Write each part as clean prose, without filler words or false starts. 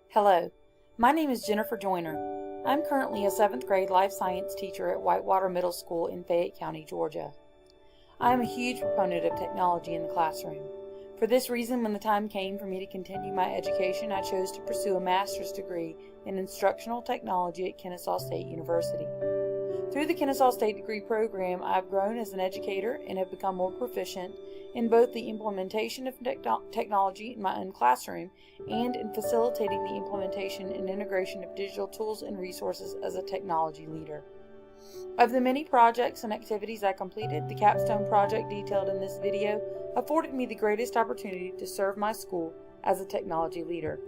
Hello, my name is Jennifer Joyner. I'm currently a 7th grade life science teacher at Whitewater Middle School in Fayette County, Georgia. I am a huge proponent of technology in the classroom. For this reason, when the time came for me to continue my education, I chose to pursue a master's degree in instructional technology at Kennesaw State University. Through the Kennesaw State degree program, I have grown as an educator and have become more proficient in both the implementation of technology in my own classroom and in facilitating the implementation and integration of digital tools and resources as a technology leader. Of the many projects and activities I completed, the Capstone project detailed in this video afforded me the greatest opportunity to serve my school as a technology leader.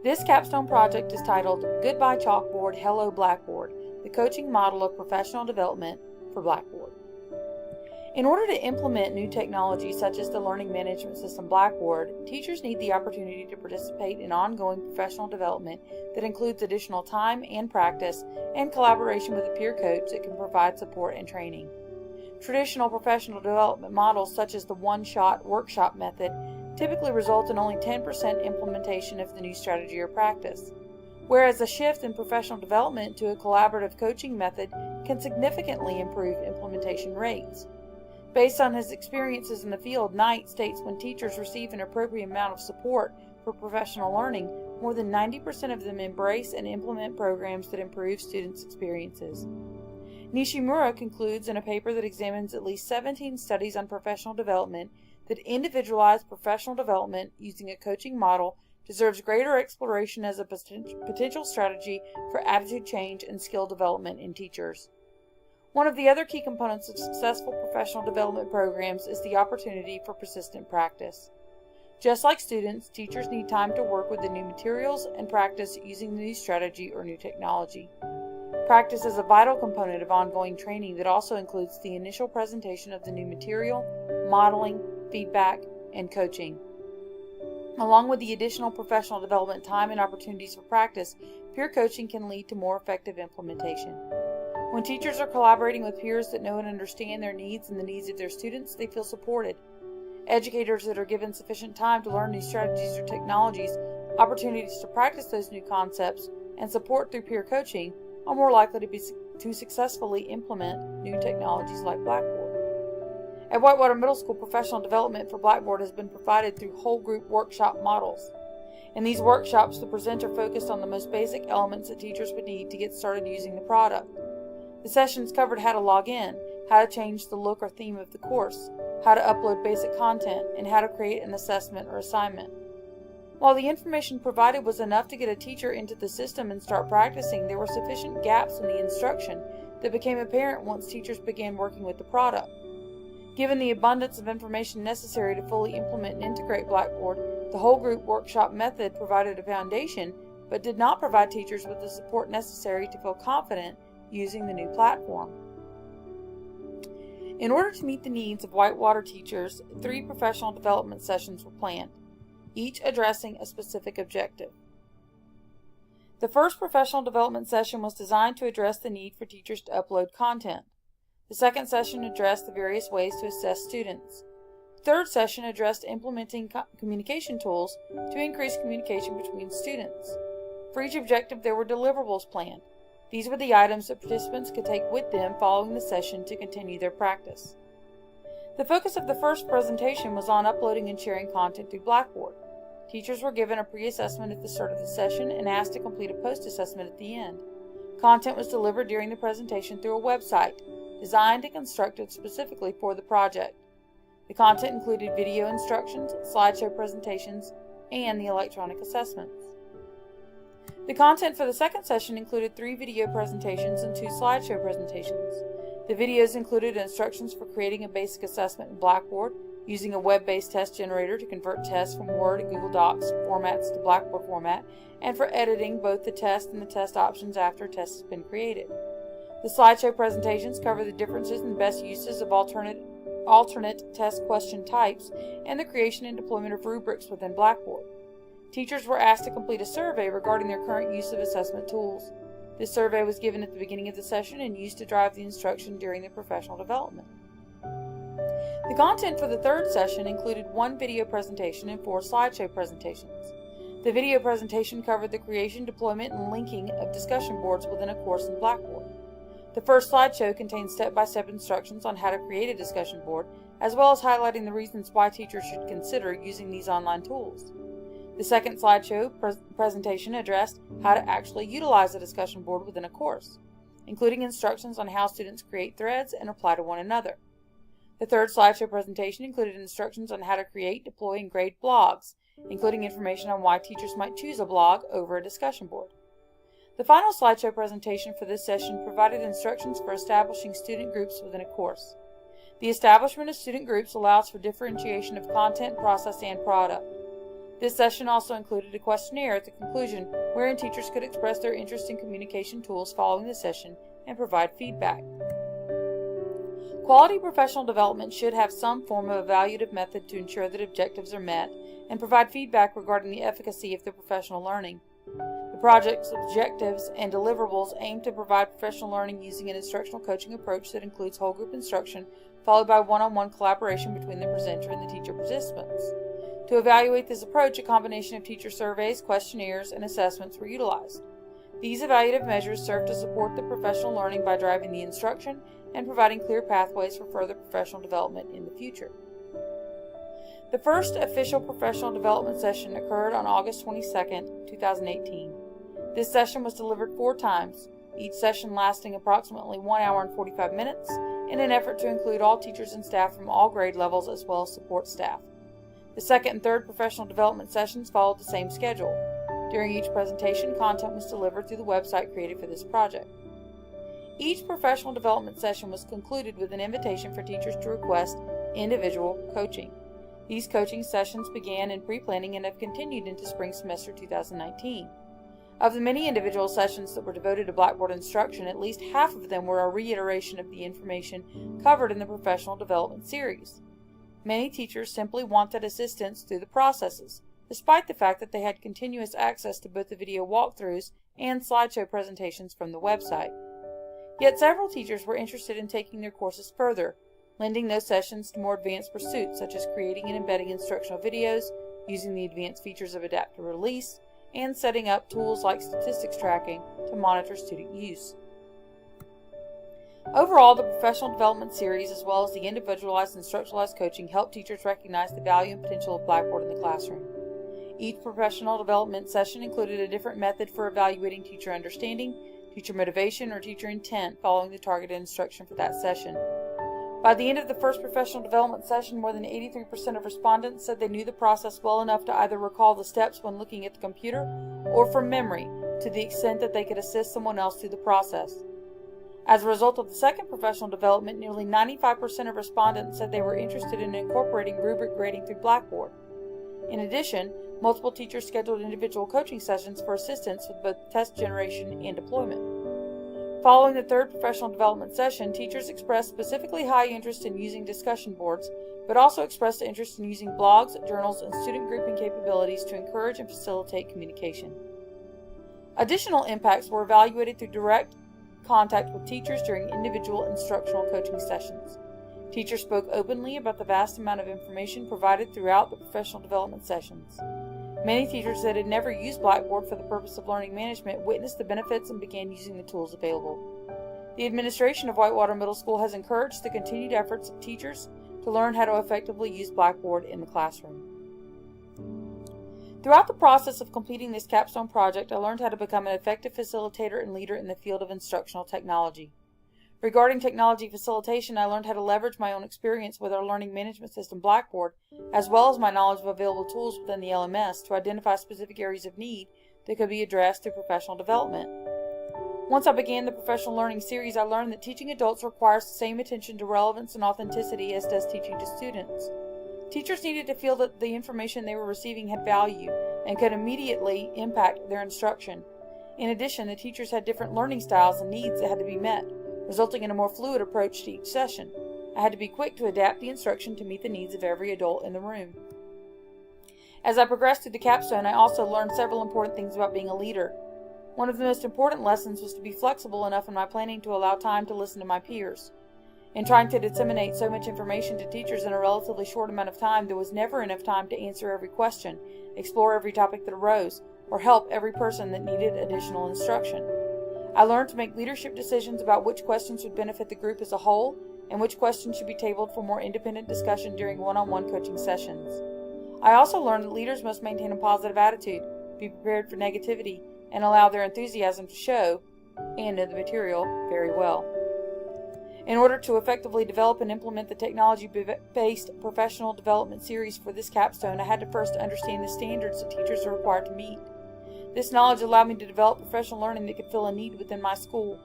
This Capstone project is titled Goodbye Chalkboard, Hello Blackboard, the coaching model of professional development for Blackboard. In order to implement new technology such as the learning management system Blackboard, teachers need the opportunity to participate in ongoing professional development that includes additional time and practice and collaboration with a peer coach that can provide support and training. Traditional professional development models such as the one-shot workshop method typically result in only 10% implementation of the new strategy or practice, whereas a shift in professional development to a collaborative coaching method can significantly improve implementation rates. Based on his experiences in the field, Knight states when teachers receive an appropriate amount of support for professional learning, more than 90% of them embrace and implement programs that improve students' experiences. Nishimura concludes in a paper that examines at least 17 studies on professional development that individualized professional development using a coaching model deserves greater exploration as a potential strategy for attitude change and skill development in teachers. One of the other key components of successful professional development programs is the opportunity for persistent practice. Just like students, teachers need time to work with the new materials and practice using the new strategy or new technology. Practice is a vital component of ongoing training that also includes the initial presentation of the new material, modeling, feedback, and coaching. Along with the additional professional development time and opportunities for practice, peer coaching can lead to more effective implementation. When teachers are collaborating with peers that know and understand their needs and the needs of their students, they feel supported. Educators that are given sufficient time to learn new strategies or technologies, opportunities to practice those new concepts, and support through peer coaching are more likely to successfully implement new technologies like Blackboard. At Whitewater Middle School, professional development for Blackboard has been provided through whole group workshop models. In these workshops, the presenter focused on the most basic elements that teachers would need to get started using the product. The sessions covered how to log in, how to change the look or theme of the course, how to upload basic content, and how to create an assessment or assignment. While the information provided was enough to get a teacher into the system and start practicing, there were sufficient gaps in the instruction that became apparent once teachers began working with the product. Given the abundance of information necessary to fully implement and integrate Blackboard, the whole group workshop method provided a foundation, but did not provide teachers with the support necessary to feel confident using the new platform. In order to meet the needs of Whitewater teachers, 3 professional development sessions were planned, each addressing a specific objective. The first professional development session was designed to address the need for teachers to upload content. The second session addressed the various ways to assess students. The third session addressed implementing communication tools to increase communication between students. For each objective, there were deliverables planned. These were the items that participants could take with them following the session to continue their practice. The focus of the first presentation was on uploading and sharing content through Blackboard. Teachers were given a pre-assessment at the start of the session and asked to complete a post-assessment at the end. Content was delivered during the presentation through a website, designed and constructed specifically for the project. The content included video instructions, slideshow presentations, and the electronic assessments. The content for the second session included 3 video presentations and 2 slideshow presentations. The videos included instructions for creating a basic assessment in Blackboard, using a web-based test generator to convert tests from Word and Google Docs formats to Blackboard format, and for editing both the test and the test options after a test has been created. The slideshow presentations cover the differences and best uses of alternate test question types and the creation and deployment of rubrics within Blackboard. Teachers were asked to complete a survey regarding their current use of assessment tools. This survey was given at the beginning of the session and used to drive the instruction during the professional development. The content for the third session included 1 video presentation and 4 slideshow presentations. The video presentation covered the creation, deployment, and linking of discussion boards within a course in Blackboard. The first slideshow contained step-by-step instructions on how to create a discussion board, as well as highlighting the reasons why teachers should consider using these online tools. The second slideshow presentation addressed how to actually utilize a discussion board within a course, including instructions on how students create threads and reply to one another. The third slideshow presentation included instructions on how to create, deploy, and grade blogs, including information on why teachers might choose a blog over a discussion board. The final slideshow presentation for this session provided instructions for establishing student groups within a course. The establishment of student groups allows for differentiation of content, process, and product. This session also included a questionnaire at the conclusion wherein teachers could express their interest in communication tools following the session and provide feedback. Quality professional development should have some form of evaluative method to ensure that objectives are met and provide feedback regarding the efficacy of the professional learning. The project's objectives and deliverables aim to provide professional learning using an instructional coaching approach that includes whole group instruction followed by one-on-one collaboration between the presenter and the teacher participants. To evaluate this approach, a combination of teacher surveys, questionnaires, and assessments were utilized. These evaluative measures serve to support the professional learning by driving the instruction and providing clear pathways for further professional development in the future. The first official professional development session occurred on August 22, 2018. This session was delivered 4 times, each session lasting approximately 1 hour and 45 minutes, in an effort to include all teachers and staff from all grade levels as well as support staff. The second and third professional development sessions followed the same schedule. During each presentation, content was delivered through the website created for this project. Each professional development session was concluded with an invitation for teachers to request individual coaching. These coaching sessions began in pre-planning and have continued into spring semester 2019. Of the many individual sessions that were devoted to Blackboard instruction, at least half of them were a reiteration of the information covered in the professional development series. Many teachers simply wanted assistance through the processes, despite the fact that they had continuous access to both the video walkthroughs and slideshow presentations from the website. Yet several teachers were interested in taking their courses further, lending those sessions to more advanced pursuits such as creating and embedding instructional videos, using the advanced features of adaptive release, and setting up tools like statistics tracking to monitor student use. Overall, the professional development series as well as the individualized and structuralized coaching help teachers recognize the value and potential of Blackboard in the classroom. Each professional development session included a different method for evaluating teacher understanding, teacher motivation, or teacher intent following the targeted instruction for that session. By the end of the first professional development session, more than 83% of respondents said they knew the process well enough to either recall the steps when looking at the computer or from memory to the extent that they could assist someone else through the process. As a result of the second professional development, nearly 95% of respondents said they were interested in incorporating rubric grading through Blackboard. In addition, multiple teachers scheduled individual coaching sessions for assistance with both test generation and deployment. Following the third professional development session, teachers expressed specifically high interest in using discussion boards, but also expressed interest in using blogs, journals, and student grouping capabilities to encourage and facilitate communication. Additional impacts were evaluated through direct contact with teachers during individual instructional coaching sessions. Teachers spoke openly about the vast amount of information provided throughout the professional development sessions. Many teachers that had never used Blackboard for the purpose of learning management witnessed the benefits and began using the tools available. The administration of Whitewater Middle School has encouraged the continued efforts of teachers to learn how to effectively use Blackboard in the classroom. Throughout the process of completing this capstone project, I learned how to become an effective facilitator and leader in the field of instructional technology. Regarding technology facilitation, I learned how to leverage my own experience with our learning management system Blackboard, as well as my knowledge of available tools within the LMS to identify specific areas of need that could be addressed through professional development. Once I began the professional learning series, I learned that teaching adults requires the same attention to relevance and authenticity as does teaching to students. Teachers needed to feel that the information they were receiving had value and could immediately impact their instruction. In addition, the teachers had different learning styles and needs that had to be met, resulting in a more fluid approach to each session. I had to be quick to adapt the instruction to meet the needs of every adult in the room. As I progressed through the capstone, I also learned several important things about being a leader. One of the most important lessons was to be flexible enough in my planning to allow time to listen to my peers. In trying to disseminate so much information to teachers in a relatively short amount of time, there was never enough time to answer every question, explore every topic that arose, or help every person that needed additional instruction. I learned to make leadership decisions about which questions would benefit the group as a whole, and which questions should be tabled for more independent discussion during one-on-one coaching sessions. I also learned that leaders must maintain a positive attitude, be prepared for negativity, and allow their enthusiasm to show, and know the material very well. In order to effectively develop and implement the technology-based professional development series for this capstone, I had to first understand the standards that teachers are required to meet. This knowledge allowed me to develop professional learning that could fill a need within my school.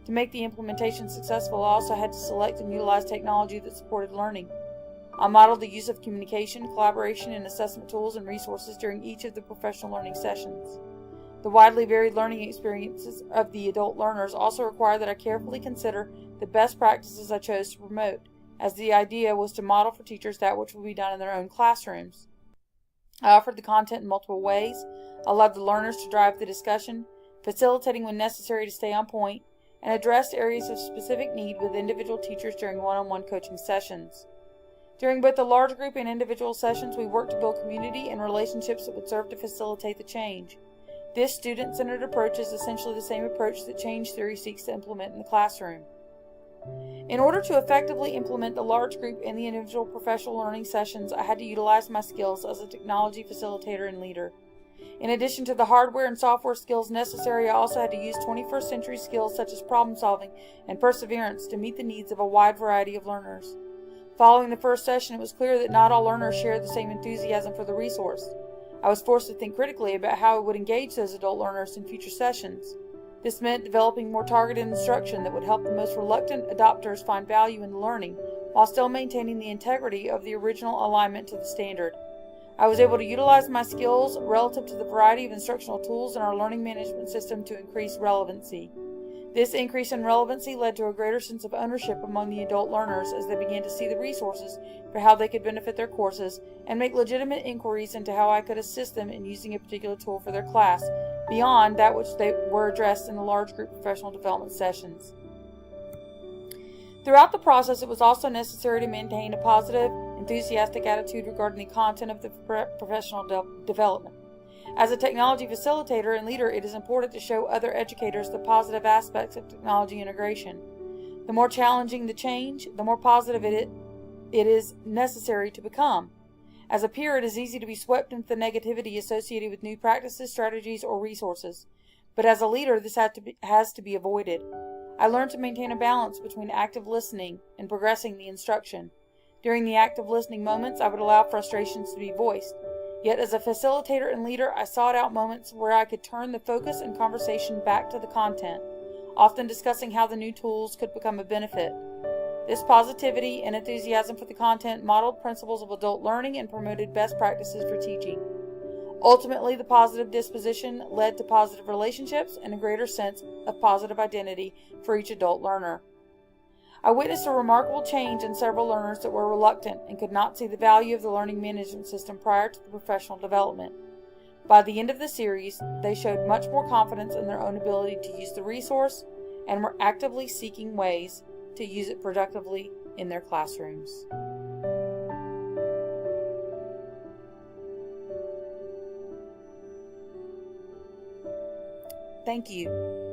To make the implementation successful, I also had to select and utilize technology that supported learning. I modeled the use of communication, collaboration, and assessment tools and resources during each of the professional learning sessions. The widely varied learning experiences of the adult learners also required that I carefully consider the best practices I chose to promote, as the idea was to model for teachers that which would be done in their own classrooms. I offered the content in multiple ways, allowed the learners to drive the discussion, facilitating when necessary to stay on point, and addressed areas of specific need with individual teachers during one-on-one coaching sessions. During both the large group and individual sessions, we worked to build community and relationships that would serve to facilitate the change. This student-centered approach is essentially the same approach that change theory seeks to implement in the classroom. In order to effectively implement the large group and the individual professional learning sessions, I had to utilize my skills as a technology facilitator and leader. In addition to the hardware and software skills necessary, I also had to use 21st century skills such as problem solving and perseverance to meet the needs of a wide variety of learners. Following the first session, it was clear that not all learners shared the same enthusiasm for the resource. I was forced to think critically about how I would engage those adult learners in future sessions. This meant developing more targeted instruction that would help the most reluctant adopters find value in the learning, while still maintaining the integrity of the original alignment to the standard. I was able to utilize my skills relative to the variety of instructional tools in our learning management system to increase relevancy. This increase in relevancy led to a greater sense of ownership among the adult learners as they began to see the resources for how they could benefit their courses and make legitimate inquiries into how I could assist them in using a particular tool for their class, beyond that which they were addressed in the large group professional development sessions. Throughout the process, it was also necessary to maintain a positive, enthusiastic attitude regarding the content of the professional development. As a technology facilitator and leader, it is important to show other educators the positive aspects of technology integration. The more challenging the change, the more positive it is necessary to become. As a peer, it is easy to be swept into the negativity associated with new practices, strategies, or resources. But as a leader, this has to be avoided. I learned to maintain a balance between active listening and progressing the instruction. During the active listening moments, I would allow frustrations to be voiced. Yet as a facilitator and leader, I sought out moments where I could turn the focus and conversation back to the content, often discussing how the new tools could become a benefit. This positivity and enthusiasm for the content modeled principles of adult learning and promoted best practices for teaching. Ultimately, the positive disposition led to positive relationships and a greater sense of positive identity for each adult learner. I witnessed a remarkable change in several learners that were reluctant and could not see the value of the learning management system prior to the professional development. By the end of the series, they showed much more confidence in their own ability to use the resource and were actively seeking ways to use it productively in their classrooms. Thank you.